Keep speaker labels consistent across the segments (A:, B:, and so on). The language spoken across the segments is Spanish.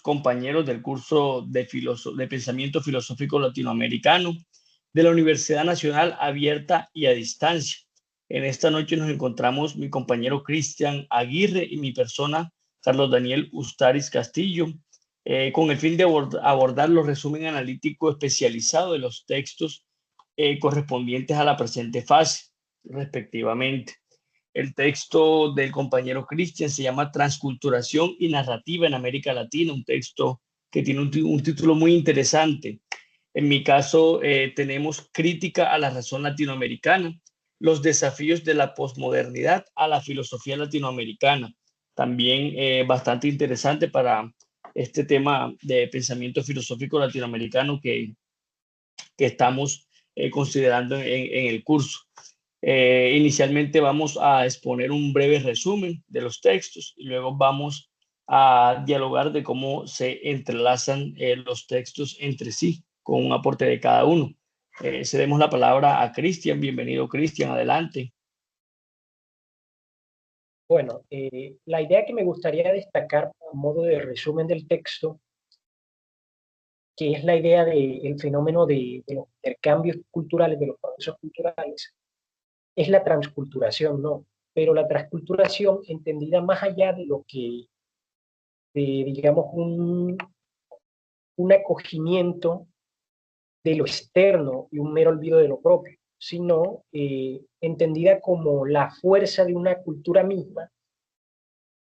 A: compañeros del curso de Pensamiento Filosófico Latinoamericano de la Universidad Nacional Abierta y a Distancia. En esta noche nos encontramos mi compañero Cristian Aguirre y mi persona, Carlos Daniel Ustaris Castillo, con el fin de abordar los resumen analítico especializado de los textos correspondientes a la presente fase, respectivamente. El texto del compañero Cristian se llama Transculturación y Narrativa en América Latina, un texto que tiene un título muy interesante. En mi caso, tenemos Crítica a la razón latinoamericana, los desafíos de la posmodernidad a la filosofía latinoamericana. También bastante interesante para este tema de pensamiento filosófico latinoamericano que estamos considerando en el curso. Inicialmente vamos a exponer un breve resumen de los textos y luego vamos a dialogar de cómo se entrelazan los textos entre sí con un aporte de cada uno. Cedemos la palabra a Cristian. Bienvenido, Cristian. Adelante.
B: Bueno, la idea que me gustaría destacar a modo de resumen del texto, que es la idea del fenómeno de los intercambios culturales, de los procesos culturales, es la transculturación, ¿no? Pero la transculturación entendida más allá de lo que, digamos, un acogimiento de lo externo y un mero olvido de lo propio, sino entendida como la fuerza de una cultura misma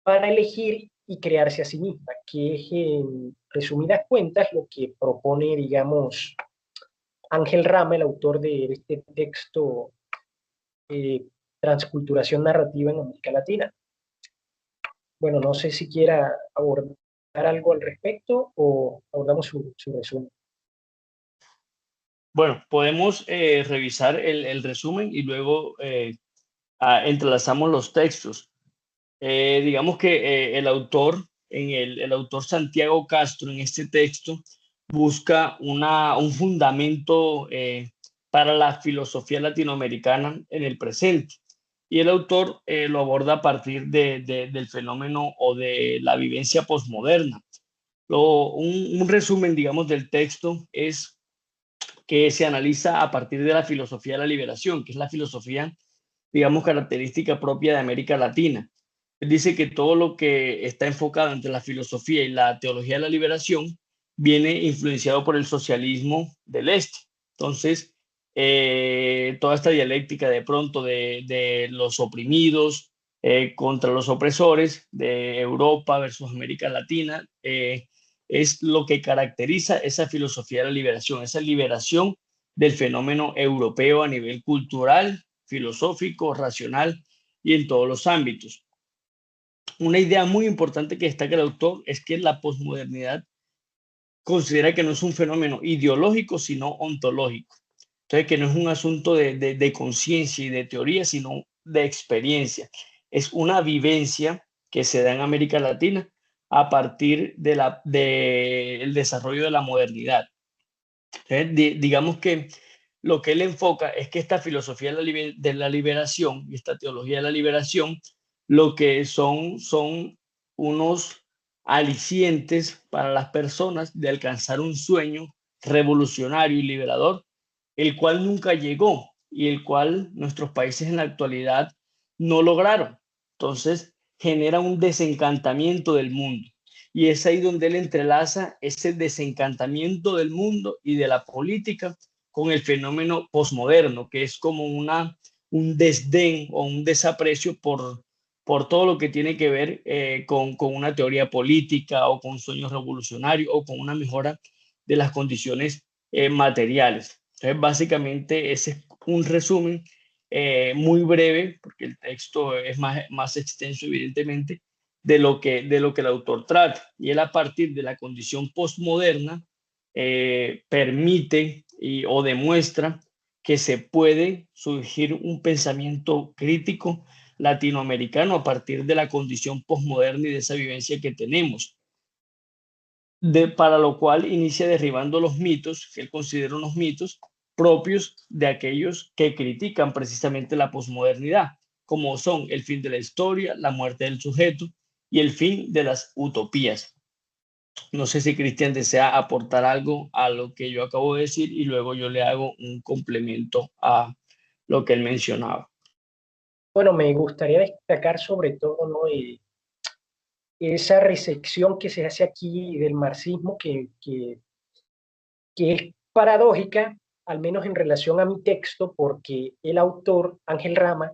B: para elegir y crearse a sí misma, que es, en resumidas cuentas, lo que propone, digamos, Ángel Rama, el autor de este texto, Transculturación Narrativa en América Latina. Bueno, no sé si quiera abordar algo al respecto o abordamos su resumen.
A: Bueno, podemos revisar el resumen y luego entrelazamos los textos. Digamos que el autor, el autor Santiago Castro, en este texto, busca un fundamento para la filosofía latinoamericana en el presente. Y el autor lo aborda a partir del fenómeno o de la vivencia posmoderna. Un resumen, digamos, del texto es que se analiza a partir de la filosofía de la liberación, que es la filosofía, digamos, característica propia de América Latina. Él dice que todo lo que está enfocado entre la filosofía y la teología de la liberación viene influenciado por el socialismo del este. Entonces, toda esta dialéctica de pronto de los oprimidos contra los opresores de Europa versus América Latina es lo que caracteriza esa filosofía de la liberación, esa liberación del fenómeno europeo a nivel cultural, filosófico, racional y en todos los ámbitos. Una idea muy importante que destaca el autor es que la posmodernidad considera que no es un fenómeno ideológico, sino ontológico. Entonces, que no es un asunto de conciencia y de teoría, sino de experiencia. Es una vivencia que se da en América Latina a partir del desarrollo de la modernidad. Entonces, digamos que lo que él enfoca es que esta filosofía de la liberación y esta teología de la liberación lo que son unos alicientes para las personas de alcanzar un sueño revolucionario y liberador, el cual nunca llegó y el cual nuestros países en la actualidad no lograron. Entonces, genera un desencantamiento del mundo. Y es ahí donde él entrelaza ese desencantamiento del mundo y de la política con el fenómeno posmoderno, que es como un desdén o un desaprecio por todo lo que tiene que ver con una teoría política o con sueños revolucionarios o con una mejora de las condiciones materiales. Entonces, básicamente, ese es un resumen muy breve, porque el texto es más extenso, evidentemente, de lo que el autor trata. Y él, a partir de la condición postmoderna, permite o demuestra que se puede surgir un pensamiento crítico latinoamericano a partir de la condición postmoderna y de esa vivencia que tenemos. Para lo cual inicia derribando los mitos, que él considera unos mitos propios de aquellos que critican precisamente la posmodernidad, como son el fin de la historia, la muerte del sujeto y el fin de las utopías. No sé si Cristian desea aportar algo a lo que yo acabo de decir y luego yo le hago un complemento a lo que él mencionaba.
B: Bueno, me gustaría destacar sobre todo, ¿no? Esa recepción que se hace aquí del marxismo, que es paradójica, al menos en relación a mi texto, porque el autor, Ángel Rama,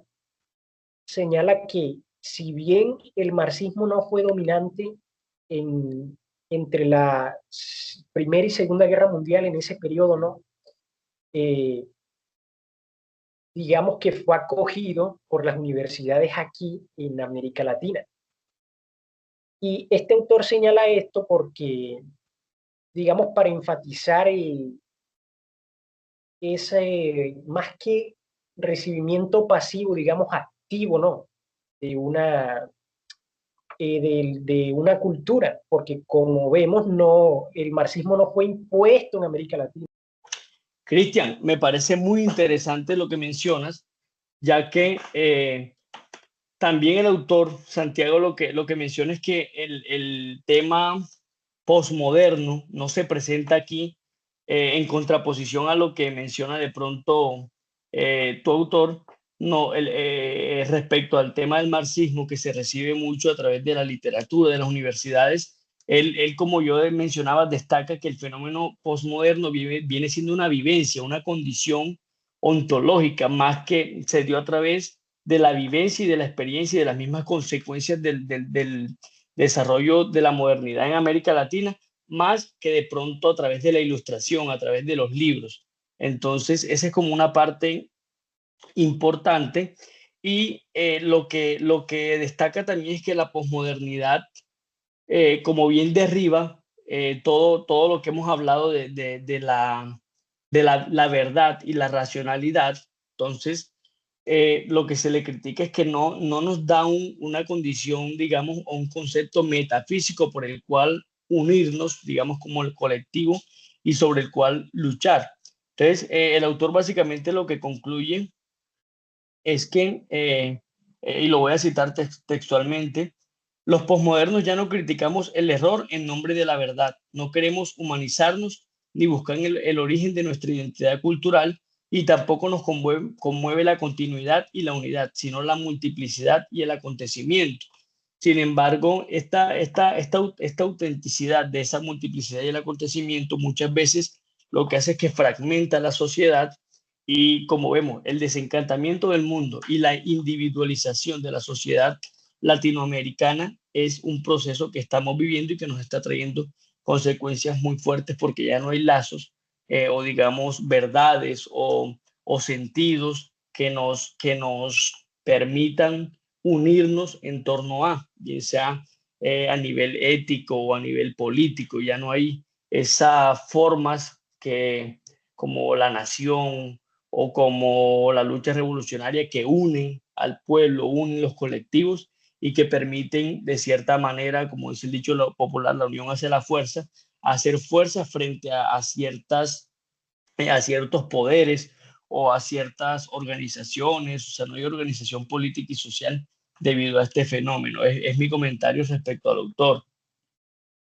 B: señala que si bien el marxismo no fue dominante en, entre la Primera y Segunda Guerra Mundial en ese periodo, ¿no? Eh, digamos que fue acogido por las universidades aquí en América Latina. Y este autor señala esto porque, digamos, para enfatizar ese, más que recibimiento pasivo, digamos, activo, ¿no? De de una cultura, porque como vemos, no, el marxismo no fue impuesto en América Latina.
A: Cristian, me parece muy interesante lo que mencionas, ya que también el autor, Santiago, lo que menciona es que el tema posmoderno no se presenta aquí en contraposición a lo que menciona de pronto tu autor, no, respecto al tema del marxismo que se recibe mucho a través de la literatura, de las universidades. Él, como yo mencionaba, destaca que el fenómeno posmoderno viene siendo una vivencia, una condición ontológica, más que se dio a través de la vivencia y de la experiencia y de las mismas consecuencias del desarrollo de la modernidad en América Latina, más que de pronto a través de la ilustración, a través de los libros. Entonces, esa es como una parte importante. Y lo que destaca también es que la posmodernidad, como bien derriba todo lo que hemos hablado la verdad y la racionalidad. Entonces, lo que se le critica es que no nos da una condición, digamos, o un concepto metafísico por el cual unirnos, digamos, como el colectivo y sobre el cual luchar. Entonces, el autor básicamente lo que concluye es que, y lo voy a citar textualmente, los posmodernos ya no criticamos el error en nombre de la verdad, no queremos humanizarnos ni buscar el origen de nuestra identidad cultural y tampoco nos conmueve la continuidad y la unidad, sino la multiplicidad y el acontecimiento. Sin embargo, esta autenticidad de esa multiplicidad y el acontecimiento muchas veces lo que hace es que fragmenta la sociedad y, como vemos, el desencantamiento del mundo y la individualización de la sociedad latinoamericana es un proceso que estamos viviendo y que nos está trayendo consecuencias muy fuertes porque ya no hay lazos o digamos verdades o sentidos que nos permitan unirnos en torno a, bien sea a nivel ético o a nivel político. Ya no hay esas formas que como la nación o como la lucha revolucionaria que unen al pueblo, unen los colectivos y que permiten de cierta manera, como dice el dicho popular, la unión hace la fuerza, hacer fuerza frente a ciertos poderes o a ciertas organizaciones. O sea, no hay organización política y social debido a este fenómeno. Es mi comentario respecto al autor,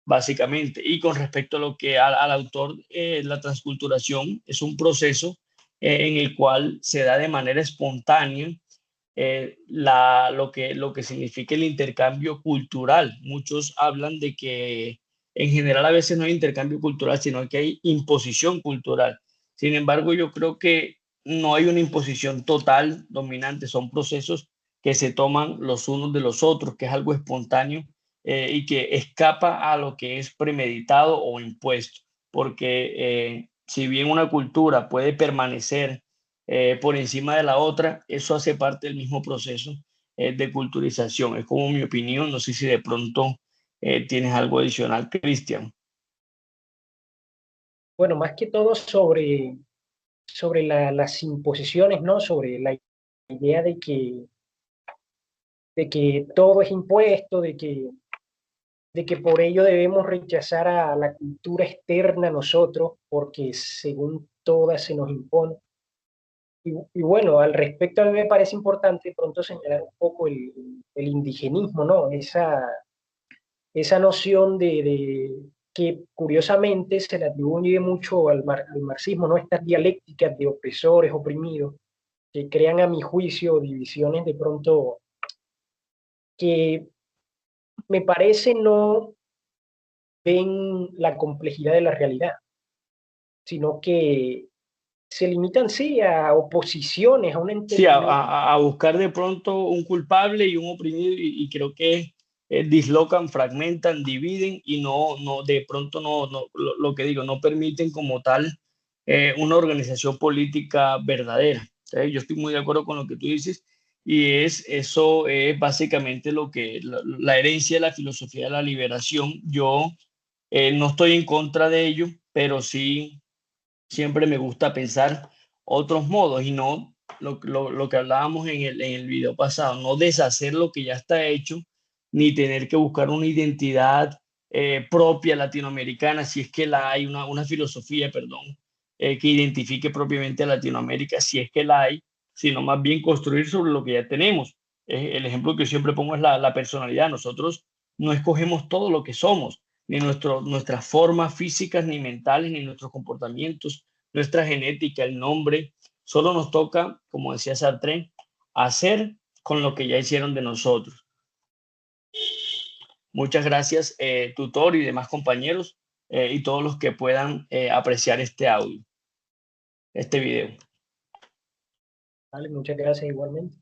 A: básicamente. Y con respecto a lo que al autor, la transculturación es un proceso en el cual se da de manera espontánea lo que significa el intercambio cultural. Muchos hablan de que en general a veces no hay intercambio cultural, sino que hay imposición cultural. Sin embargo, yo creo que no hay una imposición total, dominante, son procesos que se toman los unos de los otros, que es algo espontáneo y que escapa a lo que es premeditado o impuesto, porque si bien una cultura puede permanecer por encima de la otra, eso hace parte del mismo proceso de culturización. Es como mi opinión, no sé si de pronto tienes algo adicional, Cristian.
B: Bueno, más que todo sobre las imposiciones, ¿no? Sobre la idea de que todo es impuesto, de que por ello debemos rechazar a la cultura externa a nosotros, porque según todas se nos impone. Y bueno, al respecto a mí me parece importante pronto señalar un poco el indigenismo, ¿no? Esa noción que curiosamente se le atribuye mucho al marxismo, ¿no? Estas dialécticas de opresores, oprimidos, que crean a mi juicio divisiones de pronto que me parece no ven la complejidad de la realidad, sino que se limitan, sí, a oposiciones, a un
A: Sí,
B: entendimiento.
A: a buscar de pronto un culpable y un oprimido y creo que dislocan, fragmentan, dividen y no de pronto lo que digo, no permiten como tal una organización política verdadera. ¿Sí? Yo estoy muy de acuerdo con lo que tú dices y eso es básicamente lo que la herencia de la filosofía de la liberación. Yo no estoy en contra de ello, pero sí siempre me gusta pensar otros modos y no lo que hablábamos en el video pasado, no deshacer lo que ya está hecho, ni tener que buscar una identidad propia latinoamericana, si es que la hay, una filosofía, perdón, que identifique propiamente a Latinoamérica, si es que la hay, sino más bien construir sobre lo que ya tenemos. El ejemplo que siempre pongo es la personalidad. Nosotros no escogemos todo lo que somos, ni nuestras formas físicas, ni mentales, ni nuestros comportamientos, nuestra genética, el nombre. Solo nos toca, como decía Sartre, hacer con lo que ya hicieron de nosotros. Muchas gracias, tutor y demás compañeros, y todos los que puedan apreciar este audio, este video.
B: Vale, muchas gracias igualmente.